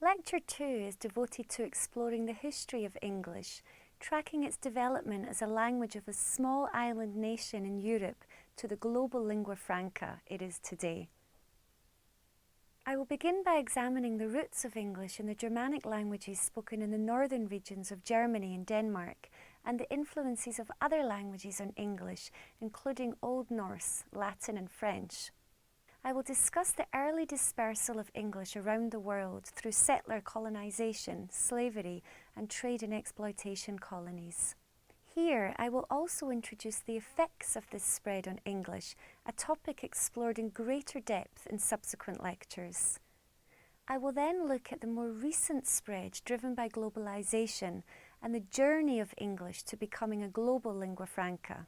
Lecture 2 is devoted to exploring the history of English, tracking its development as a language of a small island nation in Europe to the global lingua franca it is today. I will begin by examining the roots of English in the Germanic languages spoken in the northern regions of Germany and Denmark, and the influences of other languages on English, including Old Norse, Latin and French. I will discuss the early dispersal of English around the world through settler colonization, slavery, and trade and exploitation colonies. Here, I will also introduce the effects of this spread on English, a topic explored in greater depth in subsequent lectures. I will then look at the more recent spread driven by globalization and the journey of English to becoming a global lingua franca.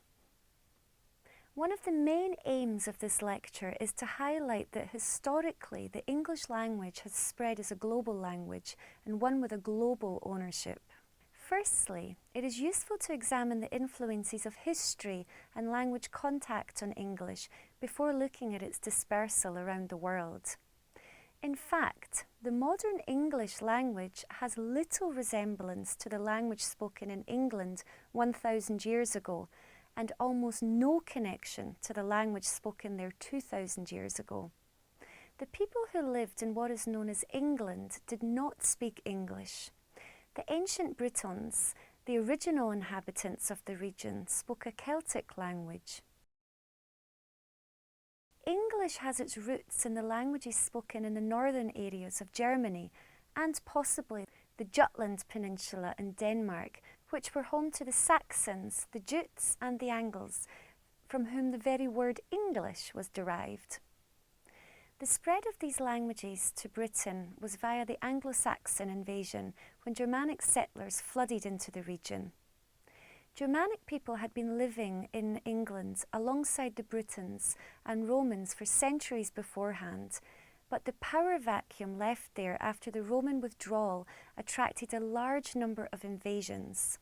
One of the main aims of this lecture is to highlight that historically the English language has spread as a global language and one with a global ownership. Firstly, it is useful to examine the influences of history and language contact on English before looking at its dispersal around the world. In fact, the modern English language has little resemblance to the language spoken in England 1,000 years ago, and almost no connection to the language spoken there 2,000 years ago. The people who lived in what is known as England did not speak English. The ancient Britons, the original inhabitants of the region, spoke a Celtic language. English has its roots in the languages spoken in the northern areas of Germany and possibly the Jutland Peninsula in Denmark, which were home to the Saxons, the Jutes and the Angles, from whom the very word English was derived. The spread of these languages to Britain was via the Anglo-Saxon invasion, when Germanic settlers flooded into the region. Germanic people had been living in England alongside the Britons and Romans for centuries beforehand, but the power vacuum left there after the Roman withdrawal attracted a large number of invasions.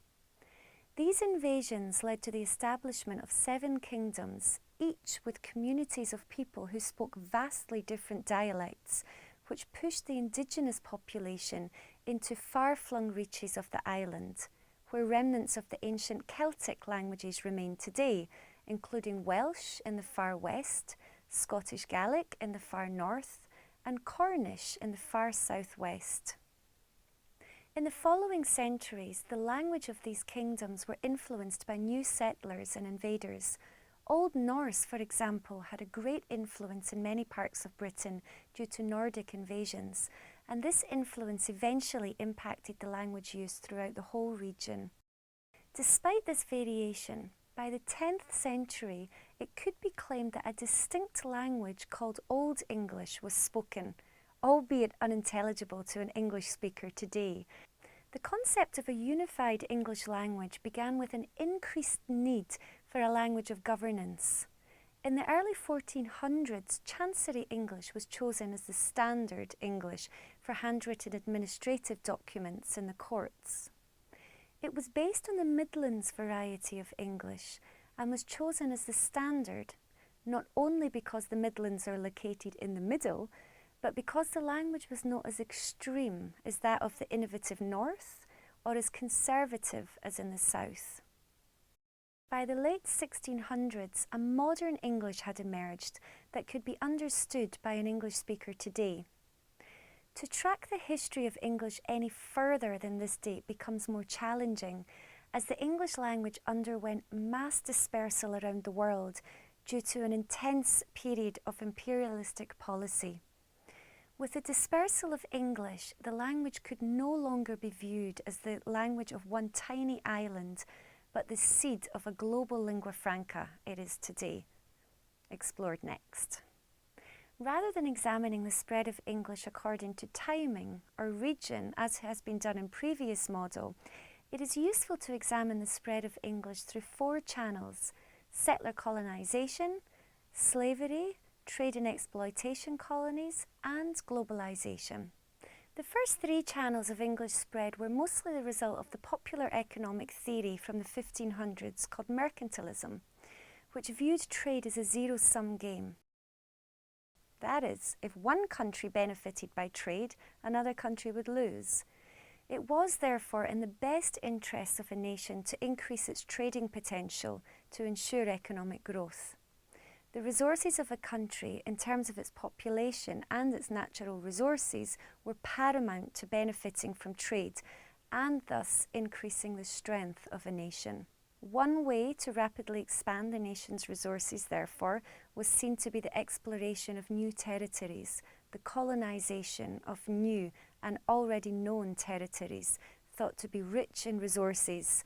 These invasions led to the establishment of 7 kingdoms, each with communities of people who spoke vastly different dialects, which pushed the indigenous population into far-flung reaches of the island, where remnants of the ancient Celtic languages remain today, including Welsh in the far west, Scottish Gaelic in the far north, and Cornish in the far southwest. In the following centuries, the language of these kingdoms were influenced by new settlers and invaders. Old Norse, for example, had a great influence in many parts of Britain due to Nordic invasions, and this influence eventually impacted the language used throughout the whole region. Despite this variation, by the 10th century, it could be claimed that a distinct language called Old English was spoken, albeit unintelligible to an English speaker today. The concept of a unified English language began with an increased need for a language of governance. In the early 1400s, Chancery English was chosen as the standard English for handwritten administrative documents in the courts. It was based on the Midlands variety of English and was chosen as the standard, not only because the Midlands are located in the middle, but because the language was not as extreme as that of the innovative North or as conservative as in the South. By the late 1600s, a modern English had emerged that could be understood by an English speaker today. To track the history of English any further than this date becomes more challenging, as the English language underwent mass dispersal around the world due to an intense period of imperialistic policy. With the dispersal of English, the language could no longer be viewed as the language of one tiny island, but the seed of a global lingua franca it is today. Explored next. Rather than examining the spread of English according to timing or region, as has been done in previous model, it is useful to examine the spread of English through 4 channels: settler colonization, slavery, trade and exploitation colonies, and globalization. The first 3 channels of English spread were mostly the result of the popular economic theory from the 1500s called mercantilism, which viewed trade as a zero-sum game. That is, if one country benefited by trade, another country would lose. It was therefore in the best interests of a nation to increase its trading potential to ensure economic growth. The resources of a country in terms of its population and its natural resources were paramount to benefiting from trade and thus increasing the strength of a nation. One way to rapidly expand the nation's resources, therefore, was seen to be the exploration of new territories, the colonisation of new and already known territories thought to be rich in resources,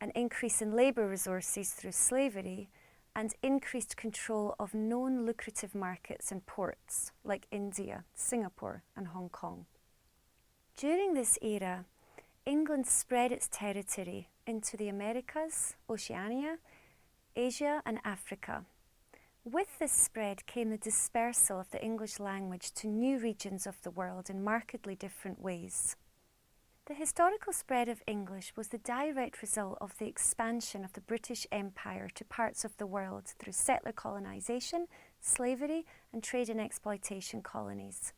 an increase in labour resources through slavery, and increased control of known lucrative markets and ports like India, Singapore and Hong Kong. During this era, England spread its territory into the Americas, Oceania, Asia and Africa. With this spread came the dispersal of the English language to new regions of the world in markedly different ways. The historical spread of English was the direct result of the expansion of the British Empire to parts of the world through settler colonisation, slavery and trade and exploitation colonies.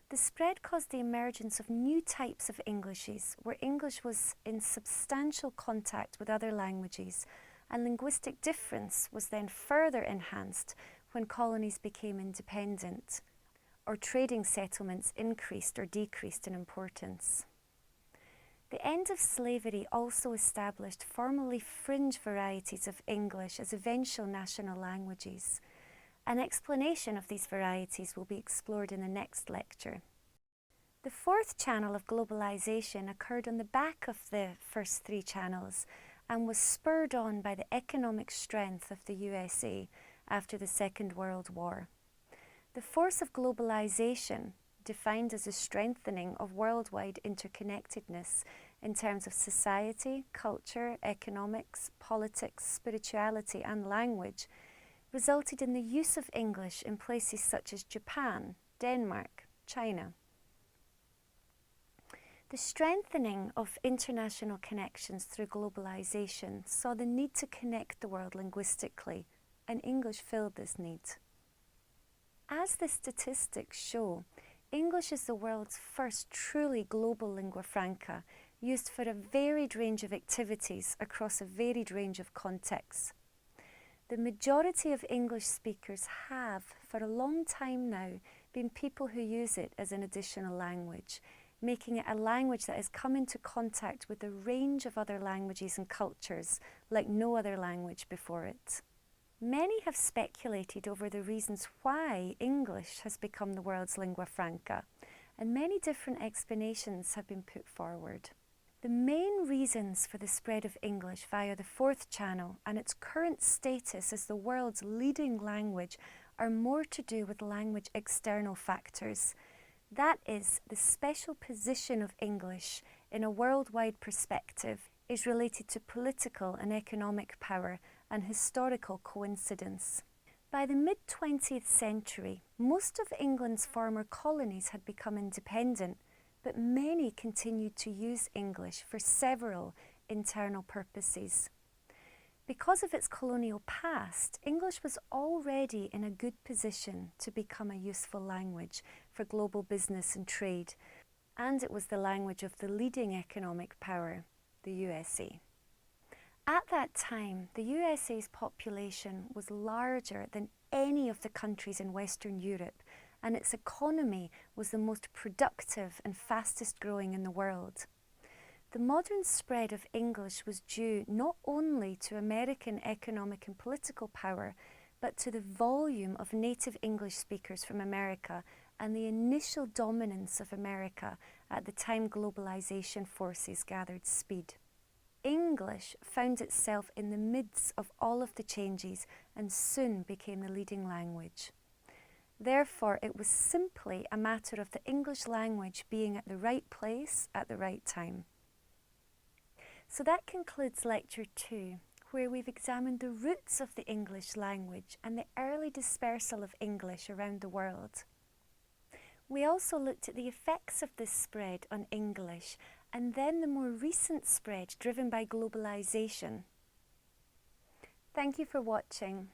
The spread caused the emergence of new types of Englishes, where English was in substantial contact with other languages, and linguistic difference was then further enhanced when colonies became independent, or trading settlements increased or decreased in importance. The end of slavery also established formerly fringe varieties of English as eventual national languages. An explanation of these varieties will be explored in the next lecture. The fourth channel of globalization occurred on the back of the first three channels and was spurred on by the economic strength of the USA after the Second World War. The force of globalization, defined as a strengthening of worldwide interconnectedness in terms of society, culture, economics, politics, spirituality and language, resulted in the use of English in places such as Japan, Denmark, China. The strengthening of international connections through globalization saw the need to connect the world linguistically, and English filled this need. As the statistics show, English is the world's first truly global lingua franca, used for a varied range of activities across a varied range of contexts. The majority of English speakers have, for a long time now, been people who use it as an additional language, making it a language that has come into contact with a range of other languages and cultures like no other language before it. Many have speculated over the reasons why English has become the world's lingua franca, and many different explanations have been put forward. The main reasons for the spread of English via the fourth channel and its current status as the world's leading language are more to do with language external factors. That is, the special position of English in a worldwide perspective is related to political and economic power and historical coincidence. By the mid-20th century, most of England's former colonies had become independent, but many continued to use English for several internal purposes. Because of its colonial past, English was already in a good position to become a useful language for global business and trade, and it was the language of the leading economic power, the USA. At that time, the USA's population was larger than any of the countries in Western Europe, and its economy was the most productive and fastest growing in the world. The modern spread of English was due not only to American economic and political power, but to the volume of native English speakers from America and the initial dominance of America at the time globalization forces gathered speed. English found itself in the midst of all of the changes and soon became the leading language. Therefore, it was simply a matter of the English language being at the right place at the right time. So that concludes Lecture 2, where we've examined the roots of the English language and the early dispersal of English around the world. We also looked at the effects of this spread on English and then the more recent spread driven by globalization. Thank you for watching.